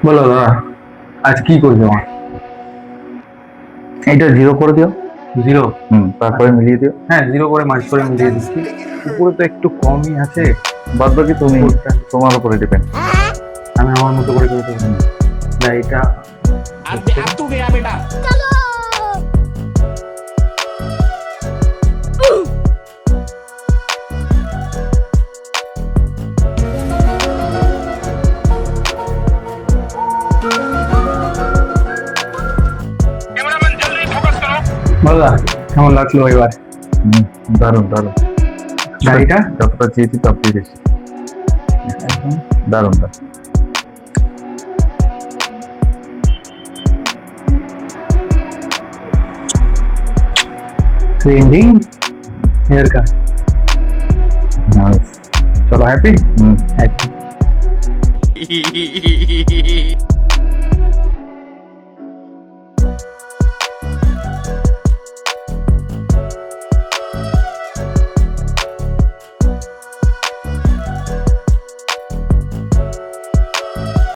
বলো দাদা, আজ কি করবে আমার? এটা 0 করে দিও। জিরো? তারপরে মিলিয়ে দিও। হ্যাঁ, জিরো করে মার্চ করে মিলিয়ে দিচ্ছি। উপরে তো একটু কমই আছে। বাদ বাকি তুমি, উপরটা তোমার উপরে ডিপেন্ড। আমি আমার মতো করে করে দেবো না এটা। अब तू गया बेटा। বলো দাদা, কেমন লাগলো এবার দারুণ দারুণ। গাড়িটা? যতটা চেয়েছি তার চেয়ে বেশি। দারুণ দারুণ। Trending haircut. চলো, হ্যাপি। একদম।